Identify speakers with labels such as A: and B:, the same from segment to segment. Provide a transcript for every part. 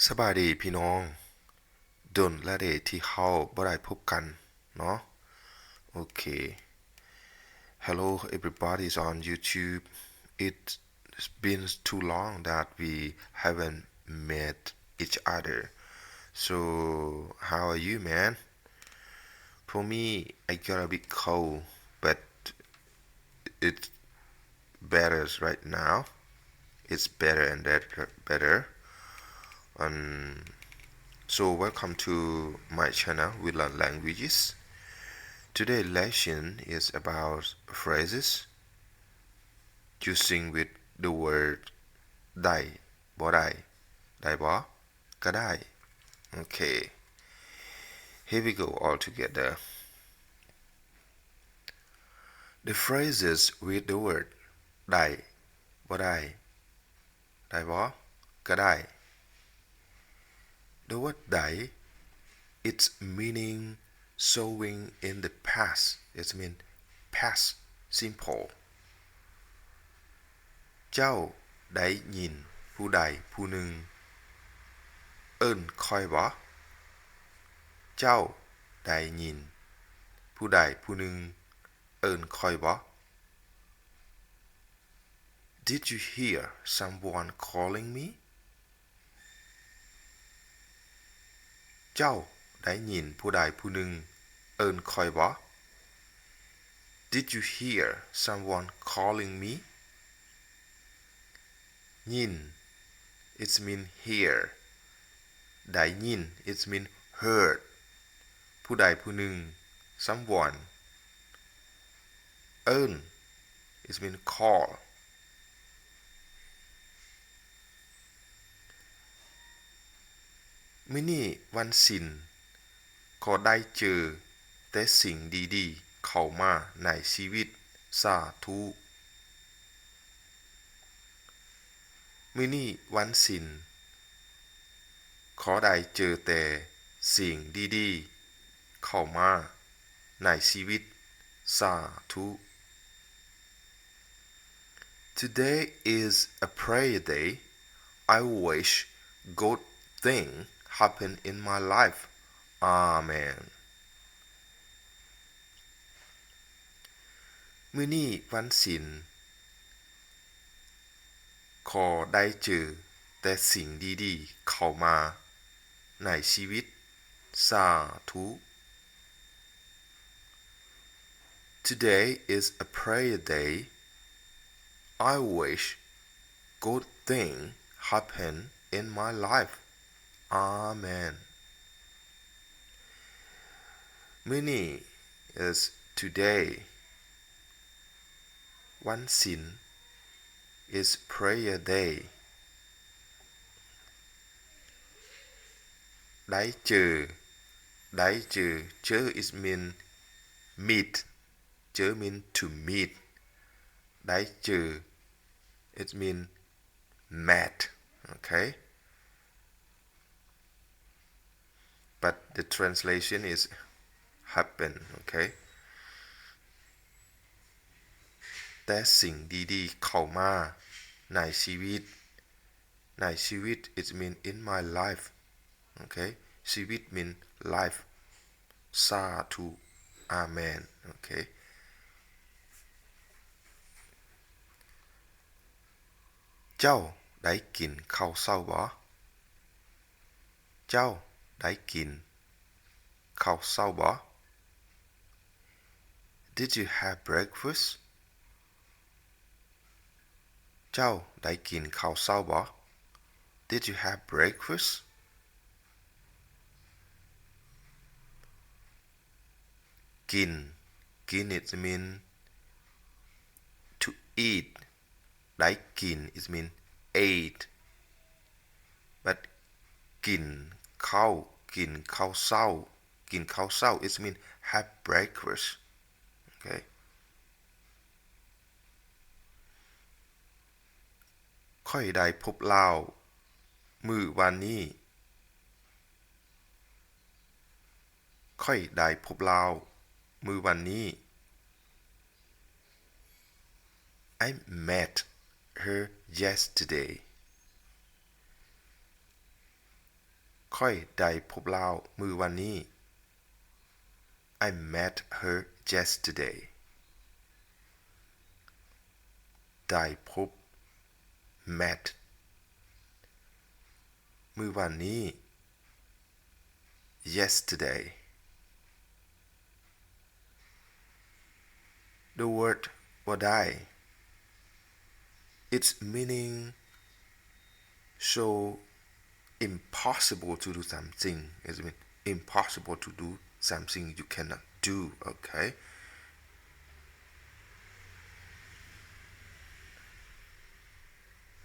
A: สบายดีพี่น้องดนและเดที่เฮาบ่ได้พบกันเนาะโอเค Hello everybody on YouTube It's been too long that we haven't met each other So how are you man For me I got a bit cold but it's better right now It's better and better So welcome to my channel with Lao Languages. Today's lesson is about phrases using with the word ได้บ่ได้ได้บ่ก็ได้ Okay. Here we go all together. The phrases with the word ได้บ่ได้ได้บ่ก็ได้ The word ได้ its meaning showing in the past. It means past simple. เจ้าได้ยินผู้ใดผู้หนึ่งเอิ้นข้อยบ่เจ้าได้ยินผู้ใดผู้หนึ่งเอิ้นข้อยบ่ Did you hear someone calling me เจ้าได้ยินผู้ใดผู้หนึ่งเอิ้นข้อยบ่ Did you hear someone calling me ยิน it mean hear ได้ยิน it mean heard ผู้ใดผู้หนึ่ง someone เอิ้น it mean call มื้อนี้วันศิลป์ขอได้เจอแต่สิ่งดีๆเข้ามาในชีวิตสาธุมื้อนี้วันศิลป์ขอได้เจอแต่สิ่งดีๆเข้ามาในชีวิตสาธุ Today is a prayer day. I wish good thing happen in my life. Amen. มื้อนี้วันศิลป์ขอได้เจอแต่สิ่งดีๆเข้ามาในชีวิตสาธุ Today is a prayer day. I wish good thing happen in my life. Amen. มื้อนี้ is today. วันศิลป์ is prayer day. ได้เจอได้เจอเจอ is mean meet เจอ mean to meet ได้เจอ it mean met okay but the translation is happen okay แต่สิ่งดีๆเข้ามาในชีวิตในชีวิต it mean in my life okay ชีวิต mean life สาธุ amen okay เจ้าได้กินข้าวเช้าบ่เจ้าได้กินข้าวเช้าบ่ Did you have breakfast เจ้าได้กินข้าวเช้าบ่ Did you have breakfast กิน it mean to eat ได้กิน it mean ate but กินข้าวกินข้าวเช้ากินข้าวเช้า it mean have breakfast okay ค่อยได้พบลาวมื้อวันนี้ค่อยได้พบลาวมื้อวันนี้ I met her yesterday ค่อยได้พบลาวมื้อวันนี้ I met her yesterday ได้พบ met มื้อวันนี้ yesterday The word บ่ได้ its meaning so impossible to do something it means impossible to do something you cannot do okay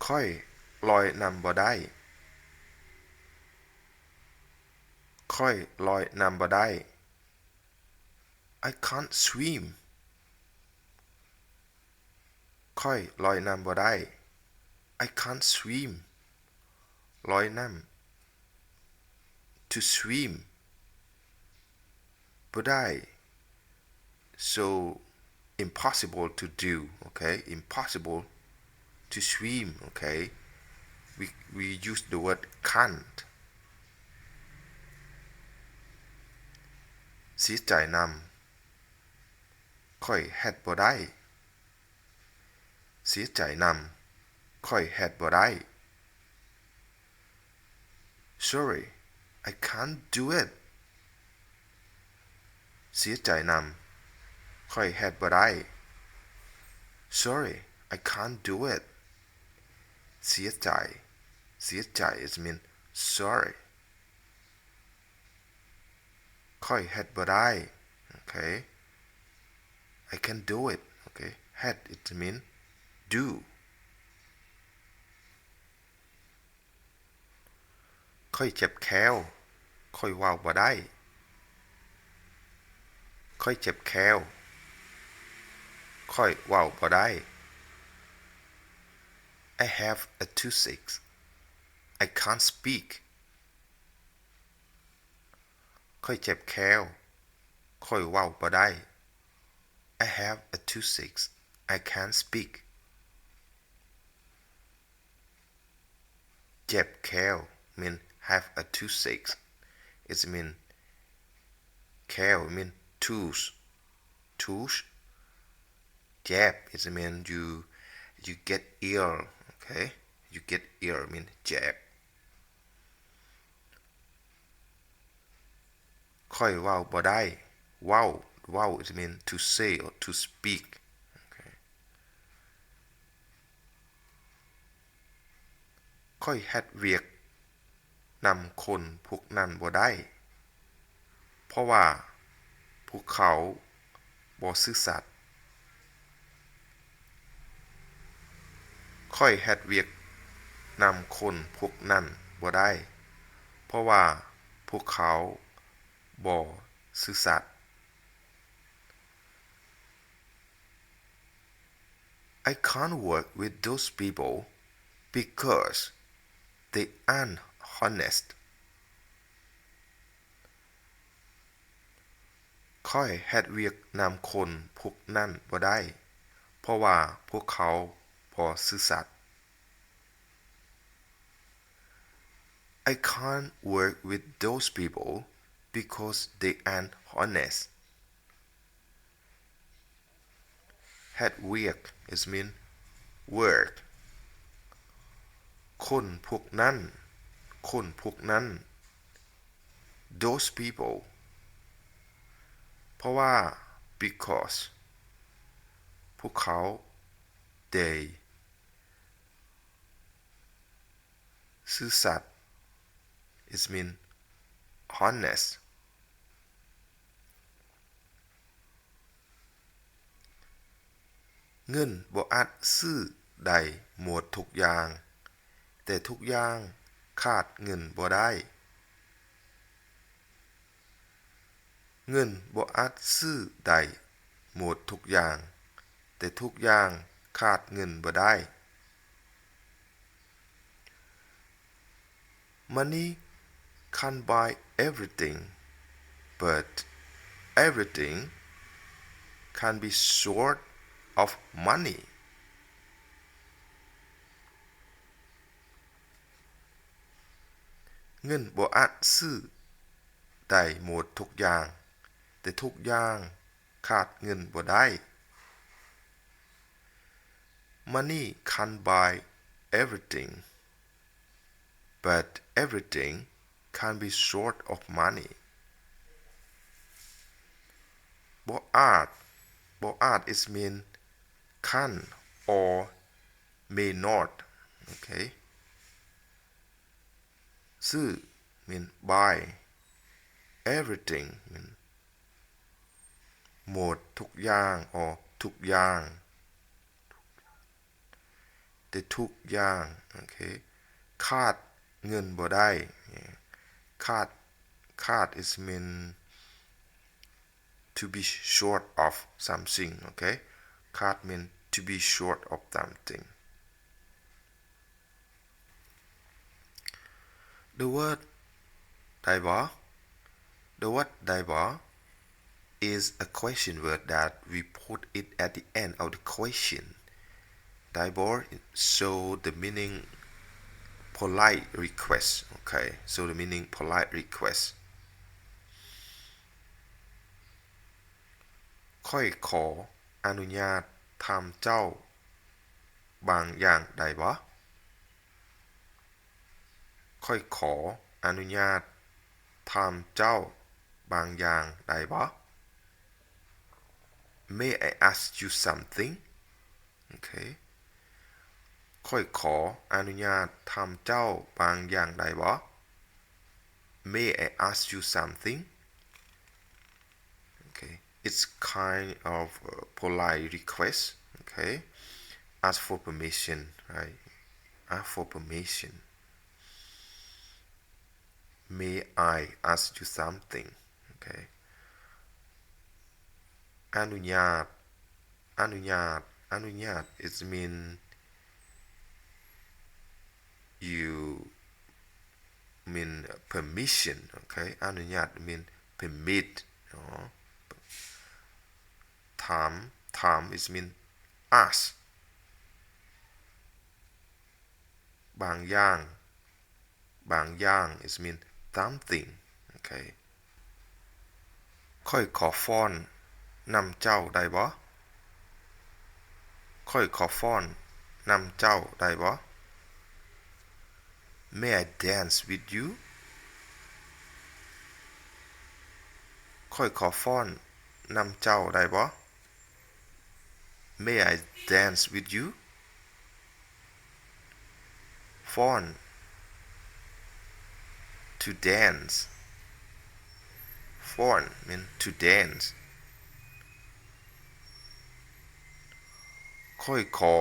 A: ค่อยลอยนำบ่ได้ค่อยลอยนำบ่ได้ I can't swim ค่อยลอยนำบ่ได้ I can't swim ลอยน้ำ to swim บ่ได้ so impossible to do okay impossible to swim okay we use the word can't เสียใจนำค่อยเฮ็ดบ่ได้เสียใจนำค่อยเฮ็ดบ่ได้ Sorry I can't do it เสียใจนำค่อยเฮ็ดบ่ได้ Sorry I can't do it เสียใจเสียใจ it means sorry ค่อยเฮ็ดบ่ได้ okay I can do it okay hed it means do ค่อยเจ็บแขวค่อยเว้าบ่ได้ค่อยเจ็บแขวค่อยเว้าบ่ได้ I have a toothache I can't speak ค่อยเจ็บแขวค่อยเว้าบ่ได้ I have a toothache I can't speak เจ็บแขว mean have a toothache it mean แขว mean tooth tooth เจ็บ it mean you get ill okay you get ill mean เจ็บค่อยเว้าบ่ได้เว้า it mean to say or to speak okay ค่อยเฮ็ดเวียกนำคนพวกนั้นบ่ได้เพราะว่าพวกเขาบ่ซื่อสัตย์ค่อยเฮ็ดเวียกนำคนพวกนั้นบ่ได้เพราะว่าพวกเขาบ่ซื่อสัตย์ I can't work with those people because they aren't honest ค่อยเฮ็ดเวียกนำคนพวกนั้นบ่ได้เพราะว่าพวกเขาบ่ซื่อสัตย์ I can't work with those people because they aren't honest เฮ็ดเวียก it mean work คนพวกนั้น those people เพราะว่า because พวกเขา they ซื่อสัตย์ it mean honest เงินบ่อาจซื้อได้หมดทุกอย่างแต่ทุกอย่างขาดเงินบ่ได้เงินบ่อาจซื้อได้หมดทุกอย่างแต่ทุกอย่างขาดเงินบ่ได้ Money can't buy everything but everything can be short of money เงินบ่อาจซื้อได้หมดทุกอย่างแต่ทุกอย่างขาดเงินบ่ได้ Money can't buy everything but everything can be short of money บ่อาจ is mean can or may not okay ซื้อ mean buy everything mean หมดทุกอย่าง or ทุกอย่างแต่ทุกอย่าง okay ขาดเงินบ่ได้ขาด is mean to be short of something okay ขาด mean to be short of something the word ได้บ่ the word ได้บ่ is a question word that we put it at the end of the question ได้บ่ so the meaning polite request okay so the meaning polite request ค่อยขออนุญาตถามเจ้าบางอย่างได้บ่ค่อยขออนุญาตถามเจ้าบางอย่างได้บ่ May I ask you something okay ค่อยขออนุญาตถามเจ้าบางอย่างได้บ่ May I ask you something okay it's kind of a polite request okay ask for permission right ask for permission May I ask you something okay อนุญาตอนุญาต it mean you mean permission okay อนุญาต mean permit ถาม is mean ask บางอย่าง is mean something okay ค่อยขอฟ้อนนำเจ้าได้บ่ค่อยขอฟ้อนนำเจ้าได้บ่ May I dance with you ค่อยขอฟ้อนนำเจ้าได้บ่ May I dance with you ฟ้อน to dance ฟ้อน mean to dance ค่อยขอ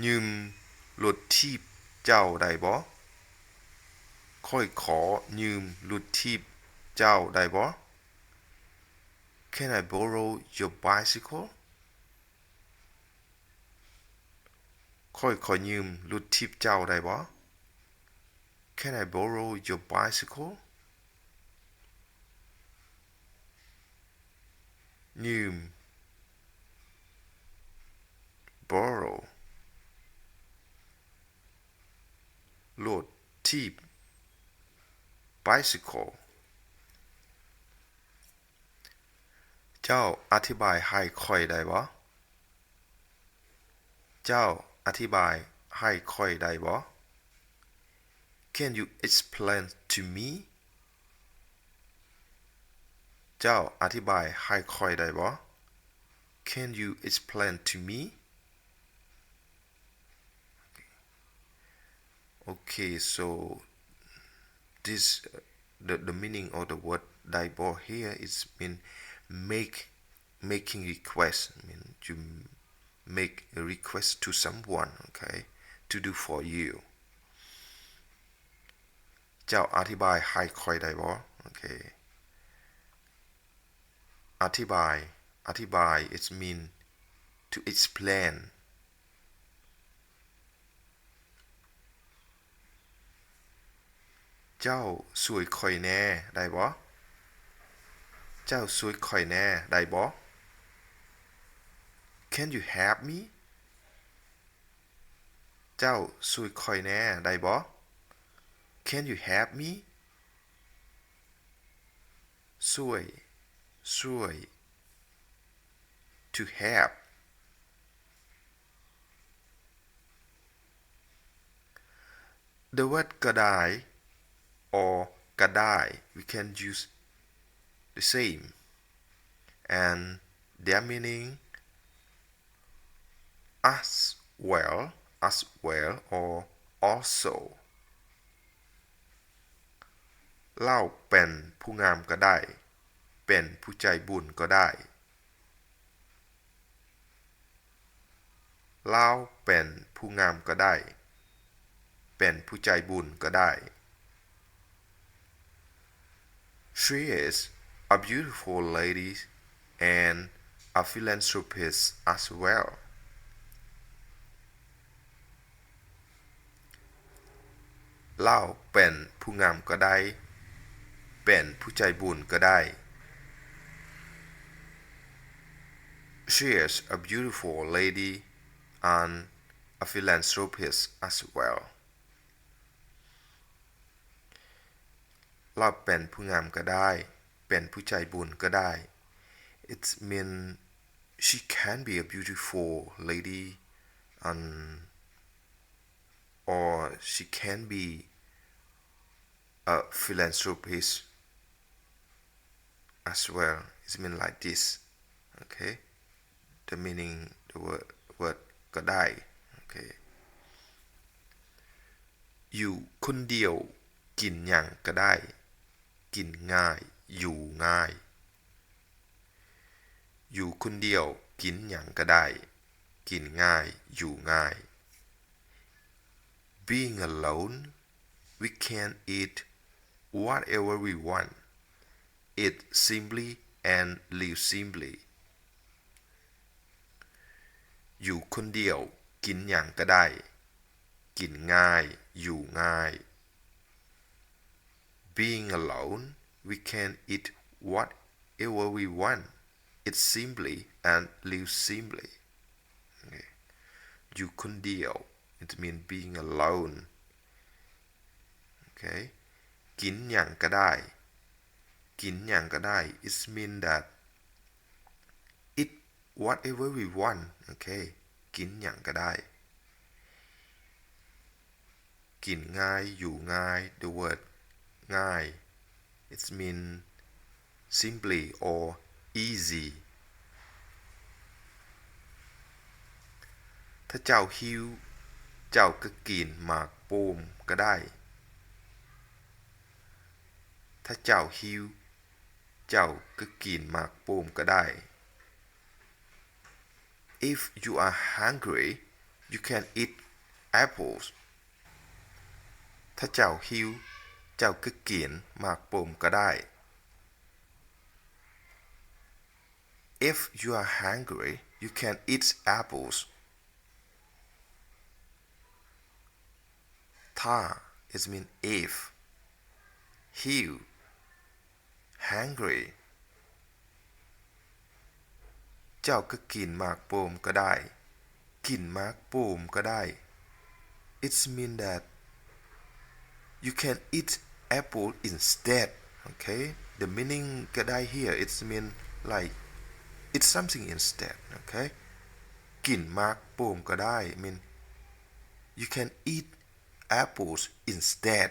A: ยืมรถถีบเจ้าได้บ่ค่อยขอยืมรถถีบเจ้าได้บ่ Can I borrow your bicycle ค่อยขอยืมรถถีบเจ้าได้บ่ Can I borrow your bicycle ยืม borrow รถถีบ bicycle เจ้าอธิบายให้ค่อยได้บ่เจ้าอธิบายให้ค่อยได้บ่ Can you explain to me เจ้าอธิบายให้ค่อยได้บ่ Can you explain to me okay so this the meaning of the word ได้บ่ here is mean making request mean you make a request to someone okay to do for you เจ้าอธิบายให้ค่อยได้บ่ okay อธิบาย it mean to explain เจ้าช่วยค่อยแหน่ได้บ่เจ้าช่วยค่อยแหน่ได้บ่ Can you help me เจ้าช่วยค่อยแหน่ได้บ่ Can you help me ช่วย to help the word กะได or กะได we can use the same and their meaning as well or also เล่าเป็นผู้งามก็ได้เป็นผู้ใจบุญก็ได้เล่าเป็นผู้งามก็ได้เป็นผู้ใจบุญก็ได้ She is a beautiful lady and a philanthropist as well เล่าเป็นผู้งามก็ได้เป็นผู้ใจบุญก็ได้ She is a beautiful lady and a philanthropist as well เราเป็นผู้งามก็ได้เป็นผู้ใจบุญก็ได้ It means she can be a beautiful lady and or she can be a philanthropist as well it means like this okay the meaning the word ก็ได้ okay อยู่คนเดียวกินหยังก็ได้กินง่ายอยู่ง่ายอยู่คนเดียวกินหยังก็ได้กินง่ายอยู่ง่าย Being alone we can eat whatever we want eat simply and live simply อยู่คนเดียวกินหยังก็ได้กินง่ายอยู่ง่าย Being alone we can eat whatever we want eat simply and live simply อยู่คนเดียว it means being alone okay กินหยังก็ได้กินหยังก็ได้ it means that eat whatever we want okay กินหยังก็ได้กินง่ายอยู่ง่าย the word ง่าย it means simply or easy ถ้าเจ้าหิวเจ้าก็กินหมากโปมก็ได้ถ้าเจ้าหิวเจ้าก็กินหมากโปมก็ได้ If you are hungry you can eat apples ถ้าเจ้าหิวเจ้าก็กินหมากโปมก็ได้ If you are hungry you can eat apples ถ้า it means if หิว hungry เจ้าก็กินหมากโปมก็ได้กินหมากโปมก็ได้ it means that you can eat apple instead okay the meaning ก็ได้ here it means like eat something instead okay กินหมากโปมก็ได้ mean you can eat apples instead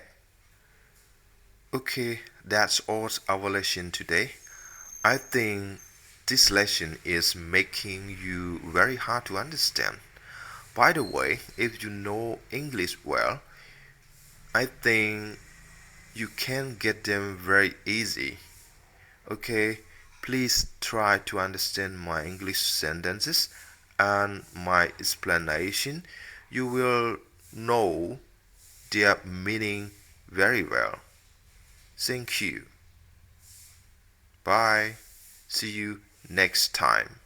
A: okay that's all our lesson today I think this lesson is making you very hard to understand by the way if you know English well I think you can get them very easy okay please try to understand my English sentences and my explanation you will know their meaning very well thank you bye see you next time